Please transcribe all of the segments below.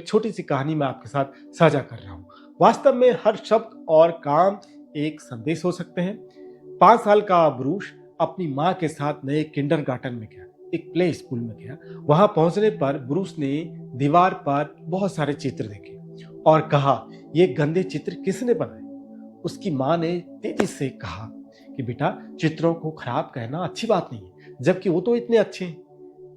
एक छोटी सी कहानी मैं आपके साथ साझा कर रहा हूँ। वास्तव में हर शब्द और काम एक संदेश हो सकते हैं। 5 साल का ब्रूस अपनी माँ के साथ नए किंडरगार्टन में गया, एक प्ले स्कूल में गया। वहां पहुंचने पर ब्रूस ने दीवार पर बहुत सारे चित्र देखे और कहा, ये गंदे चित्र किसने बनाए? उसकी माँ ने तेजी से कहा कि बेटा, चित्रों को खराब कहना अच्छी बात नहीं है, जबकि वो तो इतने अच्छे हैं।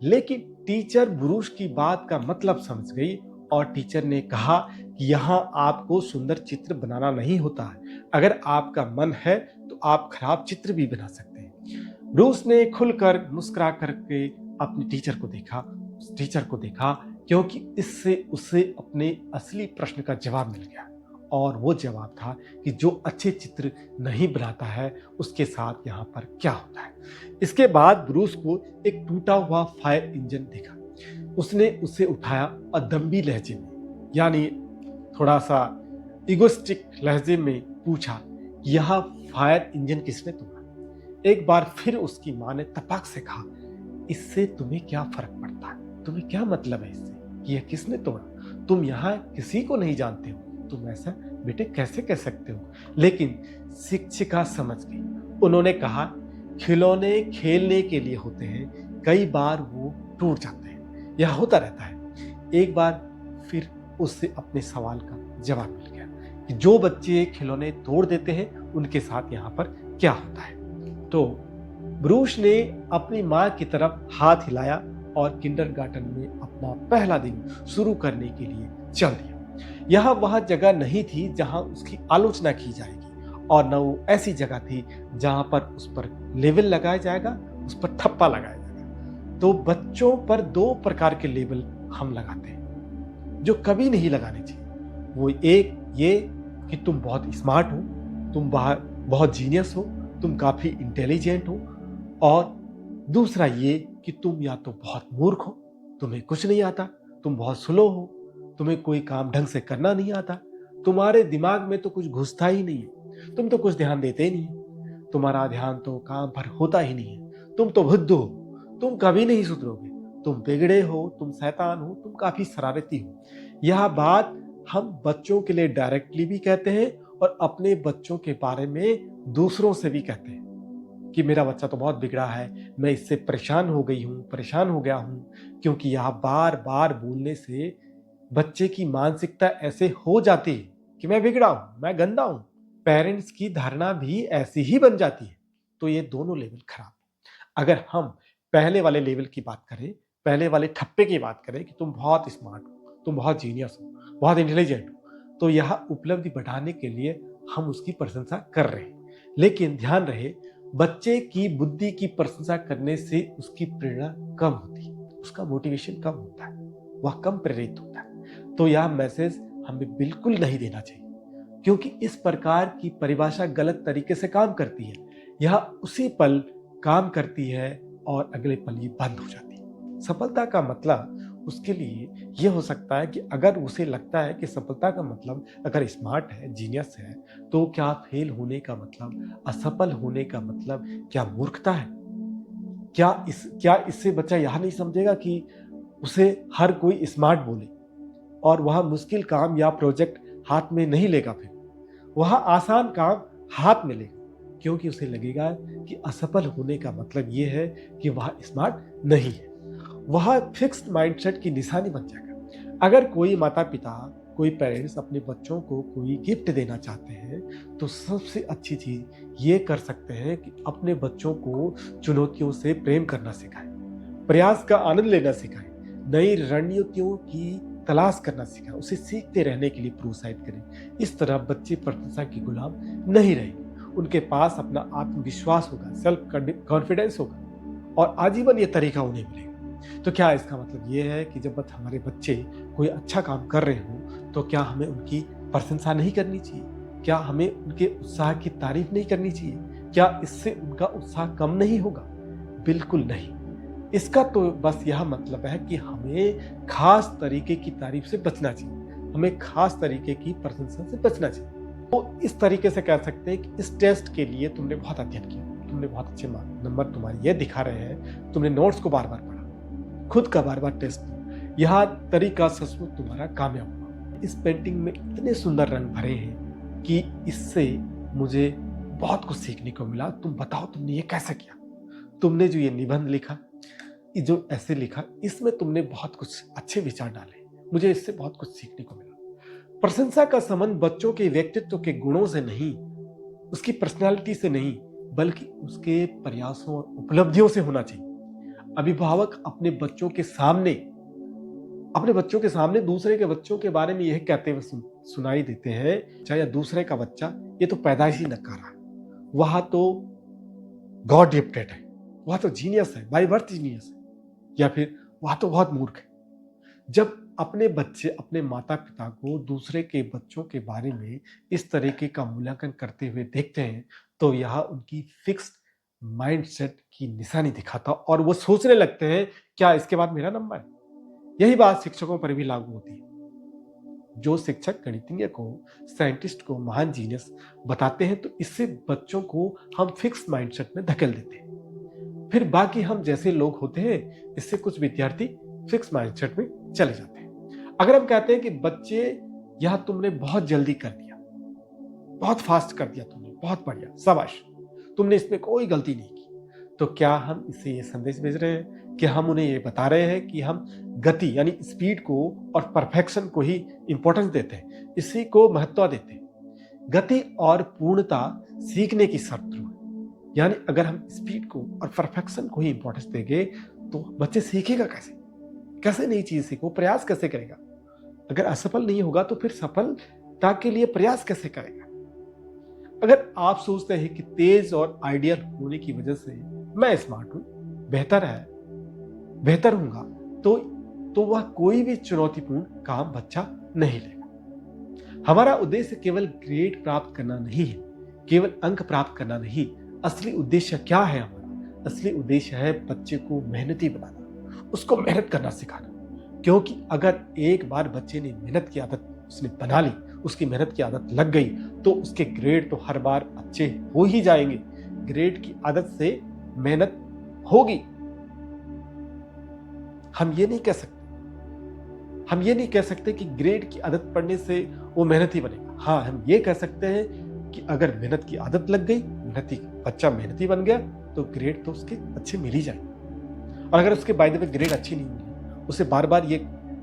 लेकिन टीचर ब्रूस की बात का मतलब समझ गई और टीचर ने कहा कि यहाँ आपको सुंदर चित्र बनाना नहीं होता है। अगर आपका मन है तो आप खराब चित्र भी बना सकते हैं। ब्रूस ने खुलकर मुस्कुरा करके अपने टीचर को देखा, क्योंकि इससे उसे अपने असली प्रश्न का जवाब मिल गया। और वो जवाब था कि जो अच्छे चित्र नहीं बनाता है उसके साथ यहाँ पर क्या होता है। इसके बाद ब्रूस को एक टूटा हुआ फायर इंजन दिखा। उसने उसे उठाया और दम्भी लहजे में, यानी थोड़ा सा इगोस्टिक लहजे में पूछा, यह फायर इंजन किसने तोड़ा? एक बार फिर उसकी माँ ने तपाक से कहा, इससे तुम्हें क्या फर्क पड़ता है? तुम्हें क्या मतलब है इससे कि यह किसने तोड़ा? तुम यहाँ किसी को नहीं जानते हो, तुम ऐसा बेटे कैसे कह सकते हो? लेकिन शिक्षिका समझ गई। उन्होंने कहा, खिलौने खेलने के लिए होते हैं, कई बार वो टूट जाते हैं, यह होता रहता है। एक बार फिर उससे अपने सवाल का जवाब मिल गया कि जो बच्चे खिलौने तोड़ देते हैं उनके साथ यहाँ पर क्या होता है। तो ब्रूस ने अपनी माँ की तरफ हाथ हिलाया और किंडरगार्टन में अपना पहला दिन शुरू करने के लिए चल दिया। यह वह जगह नहीं थी जहां उसकी आलोचना की जाएगी, और न वो ऐसी जगह थी जहां पर उस पर लेबल लगाया जाएगा, उस पर ठप्पा लगाया जाएगा। तो बच्चों पर 2 प्रकार के लेबल हम लगाते हैं जो कभी नहीं लगाने चाहिए। वो एक ये कि तुम बहुत स्मार्ट हो, तुम बहुत जीनियस हो, तुम काफी इंटेलिजेंट हो, और दूसरा ये कि तुम या तो बहुत मूर्ख हो, तुम्हें कुछ नहीं आता, तुम बहुत स्लो हो, तुम्हें कोई काम ढंग से करना नहीं आता, तुम्हारे दिमाग में तो कुछ घुसता ही नहीं है, तुम तो कुछ ध्यान देते ही नहीं, तुम्हारा ध्यान तो काम पर होता ही नहीं है, तुम तो बुद्धू हो, तुम कभी नहीं सुधरोगे, तुम बिगड़े हो, तुम शैतान हो, तुम काफी शरारती हो। यह बात हम बच्चों के लिए डायरेक्टली भी कहते हैं और अपने बच्चों के बारे में दूसरों से भी कहते हैं कि मेरा बच्चा तो बहुत बिगड़ा है, मैं इससे परेशान हो गया हूँ, क्योंकि यह बार बार बोलने से बच्चे की मानसिकता ऐसे हो जाती है कि मैं बिगड़ा हूं, मैं गंदा हूं। पेरेंट्स की धारणा भी ऐसी ही बन जाती है। तो ये दोनों लेवल खराब है। अगर हम पहले वाले लेवल की बात करें, पहले वाले ठप्पे की बात करें कि तुम बहुत स्मार्ट हो, तुम बहुत जीनियस हो, बहुत इंटेलिजेंट हो, तो यह उपलब्धि बढ़ाने के लिए हम उसकी प्रशंसा कर रहे हैं। लेकिन ध्यान रहे, बच्चे की बुद्धि की प्रशंसा करने से उसकी प्रेरणा कम होती है, उसका मोटिवेशन कम होता है, वह कम प्रेरित होता है। तो यह मैसेज हमें बिल्कुल नहीं देना चाहिए, क्योंकि इस प्रकार की परिभाषा गलत तरीके से काम करती है। यह उसी पल काम करती है और अगले पल ये बंद हो जाती है। सफलता का मतलब उसके लिए यह हो सकता है कि अगर उसे लगता है कि सफलता का मतलब अगर स्मार्ट है, जीनियस है, तो क्या फेल होने का मतलब, असफल होने का मतलब क्या मूर्खता है? क्या इससे बच्चा यह नहीं समझेगा कि उसे हर कोई स्मार्ट बोले और वह मुश्किल काम या प्रोजेक्ट हाथ में नहीं लेगा, फिर वह आसान काम हाथ में लेगा, क्योंकि उसे लगेगा कि असफल होने का मतलब यह है कि वह स्मार्ट नहीं है। वह फिक्स्ड माइंडसेट की निशानी बन जाएगा। अगर कोई माता पिता, कोई पेरेंट्स अपने बच्चों को कोई गिफ्ट देना चाहते हैं, तो सबसे अच्छी चीज ये कर सकते हैं कि अपने बच्चों को चुनौतियों से प्रेम करना सिखाएं, प्रयास का आनंद लेना सिखाएं, नई रणनीतियों की तलाश करना सीखा, उसे सीखते रहने के लिए प्रोत्साहित करें। इस तरह बच्चे प्रशंसा के गुलाम नहीं रहेंगे, उनके पास अपना आत्मविश्वास होगा, सेल्फ कॉन्फिडेंस होगा, और आजीवन ये तरीका उन्हें मिलेगा। तो क्या इसका मतलब ये है कि जब हमारे बच्चे कोई अच्छा काम कर रहे हो तो क्या हमें उनकी प्रशंसा नहीं करनी चाहिए? क्या हमें उनके उत्साह की तारीफ नहीं करनी चाहिए? क्या इससे उनका उत्साह कम नहीं होगा? बिल्कुल नहीं। इसका तो बस यह मतलब है कि हमें खास तरीके की तारीफ से बचना चाहिए, हमें खास तरीके की प्रशंसा से बचना चाहिए। तो इस तरीके से कह सकते हैं कि इस टेस्ट के लिए तुमने बहुत अध्ययन किया, तुमने बहुत अच्छे नंबर तुम्हारे ये दिखा रहे हैं, तुमने नोट्स को बार बार पढ़ा, खुद का बार बार टेस्ट किया, यह तरीका सचमुच तुम्हारा कामयाब होगा। इस पेंटिंग में इतने सुंदर रंग भरे हैं कि इससे मुझे बहुत कुछ सीखने को मिला। तुम बताओ तुमने ये कैसे किया? तुमने जो ये निबंध लिखा, ये जो ऐसे लिखा, इसमें तुमने बहुत कुछ अच्छे विचार डाले। मुझे इससे बहुत कुछ सीखने को मिला। प्रशंसा का संबंध बच्चों के व्यक्तित्व के गुणों से नहीं, उसकी पर्सनालिटी से नहीं, बल्कि उसके प्रयासों और उपलब्धियों से होना चाहिए। अभिभावक अपने बच्चों के सामने दूसरे के बच्चों के बारे में यह कहते हुए सुनाई देते हैं, चाहे दूसरे का बच्चा ये तो पैदाइशी नकारा है, वह तो गॉड गिफ्टेड है, वह तो जीनियस है, बाय बर्थ जीनियस है, या फिर वह तो बहुत मूर्ख है। जब अपने बच्चे अपने माता पिता को दूसरे के बच्चों के बारे में इस तरीके का मूल्यांकन करते हुए देखते हैं, तो यह उनकी फिक्स्ड माइंडसेट की निशानी दिखाता और वो सोचने लगते हैं क्या इसके बाद मेरा नंबर है। यही बात शिक्षकों पर भी लागू होती है। जो शिक्षक गणितज्ञ को, साइंटिस्ट को महान जीनियस बताते हैं, तो इससे बच्चों को हम फिक्स्ड माइंडसेट में धकेल देते हैं। फिर बाकी हम जैसे लोग होते हैं, इससे कुछ विद्यार्थी फिक्स माइंडसेट में चले जाते हैं। अगर हम कहते हैं कि बच्चे यह तुमने बहुत जल्दी कर दिया, बहुत फास्ट कर दिया तुमने, बहुत बढ़िया, शाबाश, तुमने इसमें कोई गलती नहीं की, तो क्या हम इससे ये संदेश भेज रहे हैं कि हम उन्हें ये बता रहे हैं कि हम गति यानी स्पीड को और परफेक्शन को ही इंपॉर्टेंस देते हैं, इसी को महत्व देते हैं। गति और पूर्णता सीखने की शत्रु है। यानी अगर हम स्पीड को और परफेक्शन को ही इंपॉर्टेंस देंगे तो बच्चे सीखेगा कैसे नई चीज सीखो, प्रयास कैसे करेगा? अगर असफल नहीं होगा तो फिर सफलता के लिए प्रयास कैसे करेगा? अगर आप सोचते हैं कि तेज और आइडियल होने की वजह से मैं स्मार्ट हूं, बेहतर हूंगा, तो वह कोई भी चुनौतीपूर्ण काम बच्चा नहीं लेगा। हमारा उद्देश्य केवल ग्रेड प्राप्त करना नहीं है, केवल अंक प्राप्त करना नहीं। असली उद्देश्य क्या है? हमारा असली उद्देश्य है बच्चे को मेहनती बनाना, उसको मेहनत करना सिखाना। क्योंकि अगर एक बार बच्चे ने मेहनत की आदत उसने बना ली, उसकी मेहनत की आदत लग गई, तो उसके ग्रेड तो हर बार अच्छे हो ही जाएंगे। ग्रेड की आदत से मेहनत होगी। हम ये नहीं कह सकते कि ग्रेड की आदत पड़ने से वो मेहनती बनेगा। हाँ, हम ये कह सकते हैं कि अगर मेहनत की आदत लग गई, बच्चा मेहनती बन गया, तो ग्रेड तो उसके अच्छे मिल ही जाएंगे। और अगर उसके बाय द वे ग्रेड अच्छी नहीं मिली, उसे बार बार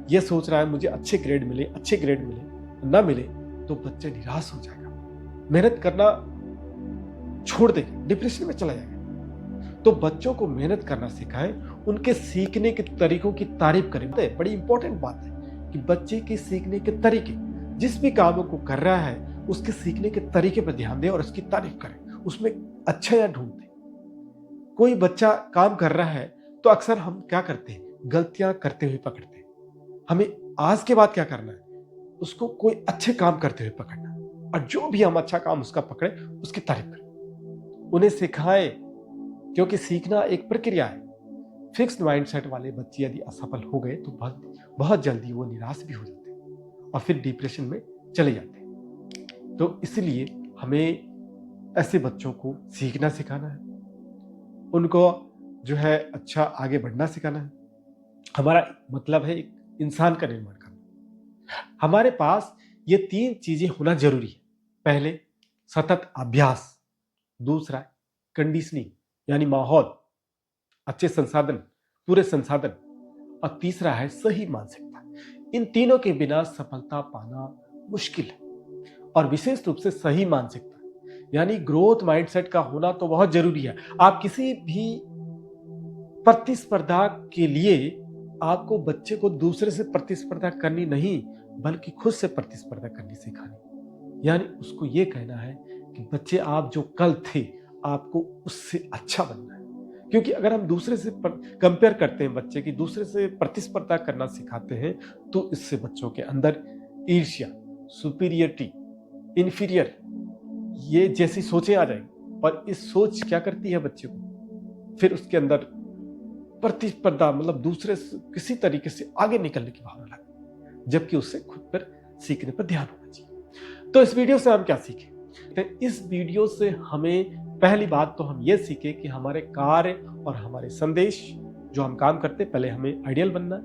ये सोच रहा है मुझे अच्छे ग्रेड मिले, ना मिले, तो बच्चा निराश हो जाएगा, मेहनत करना छोड़ देगा, डिप्रेशन में चला जाएगा। तो बच्चों को मेहनत करना सिखाएं, उनके सीखने के तरीकों की तारीफ करें। बड़ी इंपॉर्टेंट बात है कि बच्चे के सीखने के तरीके, जिस भी काम को कर रहा है उसके सीखने के तरीके पर ध्यान दें और उसकी तारीफ करें, उसमें अच्छाइयां ढूंढते। कोई बच्चा काम कर रहा है तो अक्सर हम क्या करते हैं, गलतियां करते हुए पकड़ते हैं। हमें आज के बाद क्या करना है, उसको कोई अच्छे काम करते हुए पकड़ना, और जो भी हम अच्छा काम उसका पकड़े उसकी तारीफ करें, उन्हें सिखाएं, क्योंकि सीखना एक प्रक्रिया है। फिक्स्ड माइंडसेट वाले बच्चे यदि असफल हो गए तो बहुत जल्दी वो निराश भी हो जाते हैं और फिर डिप्रेशन में चले जाते हैं। तो इसलिए हमें ऐसे बच्चों को सीखना सिखाना है, उनको जो है अच्छा आगे बढ़ना सिखाना है। हमारा मतलब है एक इंसान का निर्माण करना। हमारे पास ये 3 चीजें होना जरूरी है। पहले सतत अभ्यास, दूसरा कंडीशनिंग यानी माहौल, अच्छे संसाधन, पूरे संसाधन, और तीसरा है सही मानसिकता। इन तीनों के बिना सफलता पाना मुश्किल है। और विशेष रूप से सही मानसिकता यानी ग्रोथ माइंडसेट का होना तो बहुत जरूरी है। आप किसी भी प्रतिस्पर्धा के लिए आपको बच्चे को दूसरे से प्रतिस्पर्धा करनी नहीं, बल्कि खुद से प्रतिस्पर्धा करनी सिखानी। यानी उसको ये कहना है कि बच्चे आप जो कल थे आपको उससे अच्छा बनना है। क्योंकि अगर हम दूसरे से कंपेयर करते हैं, बच्चे की दूसरे से प्रतिस्पर्धा करना सिखाते हैं, तो इससे बच्चों के अंदर ईर्ष्या, सुपीरियरिटी, इंफीरियर, ये जैसी सोचें आ जाएंगी। और इस सोच क्या करती है बच्चे को, फिर उसके अंदर प्रतिस्पर्धा मतलब दूसरे से किसी तरीके से आगे निकलने की भावना लगती, जबकि उससे खुद पर सीखने पर ध्यान होना चाहिए। तो इस वीडियो से हम क्या सीखे? तो इस वीडियो से हमें पहली बात तो हम ये सीखे कि हमारे कार्य और हमारे संदेश जो हम काम करते, पहले हमें आइडियल बनना है,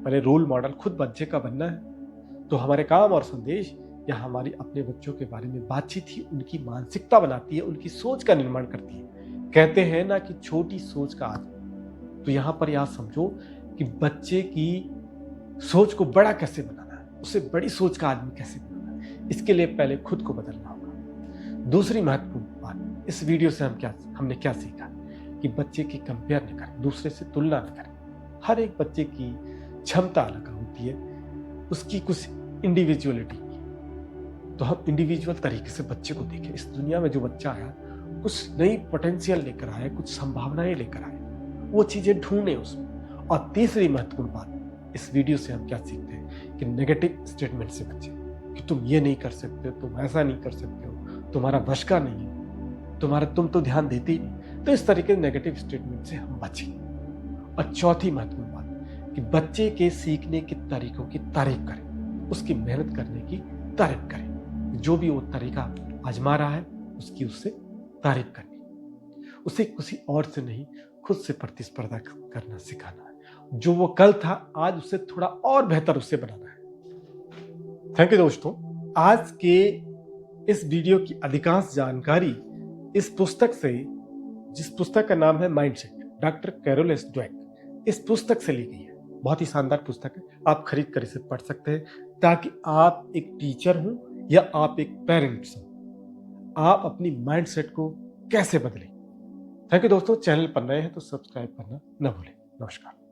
पहले रोल मॉडल खुद बच्चे का बनना है। तो हमारे काम और संदेश या हमारी अपने बच्चों के बारे में बातचीत ही उनकी मानसिकता बनाती है, उनकी सोच का निर्माण करती है। कहते हैं ना कि छोटी सोच का आदमी। तो यहाँ पर यह समझो कि बच्चे की सोच को बड़ा कैसे बनाना है, उसे बड़ी सोच का आदमी कैसे बनाना है, इसके लिए पहले खुद को बदलना होगा। दूसरी महत्वपूर्ण बात, इस वीडियो से हमने क्या सीखा कि बच्चे की कंपेयर न करें, दूसरे से तुलना न करें। हर एक बच्चे की क्षमता अलग होती है, उसकी कुछ इंडिविजुअलिटी। तो हम इंडिविजुअल तरीके से बच्चे को देखें। इस दुनिया में जो बच्चा आया कुछ नई पोटेंशियल लेकर आया, कुछ संभावनाएं लेकर आया, वो चीजें ढूंढे उसमें। और तीसरी महत्वपूर्ण बात, इस वीडियो से हम क्या सीखते हैं कि नेगेटिव स्टेटमेंट से बचें कि तुम ये नहीं कर सकते, तुम ऐसा नहीं कर सकते हो, तुम्हारा बश का नहीं है, तुम तो ध्यान देते ही नहीं। तो इस तरीके के नेगेटिव स्टेटमेंट से हम बचें। और चौथी महत्वपूर्ण बात कि बच्चे के सीखने के तरीकों की तारीफ करें, उसकी मेहनत करने की तारीफ करें। जो भी वो तरीका आजमा रहा है उसकी उससे तारीफ करनी, उसे किसी और से नहीं खुद से प्रतिस्पर्धा करना सिखाना है। जो वो कल था आज उससे थोड़ा और बेहतर उससे बनाना है। थैंक यू दोस्तों। आज के इस वीडियो की अधिकांश जानकारी इस पुस्तक से, जिस पुस्तक का नाम है mindset, doctor Carol S Dweck, इस पुस्तक से ली गई है। बहुत ही शानदार पुस्तक है, आप खरीद कर इसे पढ़ सकते हैं ताकि आप एक टीचर हो या आप एक पेरेंट्स हो, आप अपनी माइंडसेट को कैसे बदलें। थैंक यू दोस्तों। चैनल पर नए हैं तो सब्सक्राइब करना न भूलें। नमस्कार।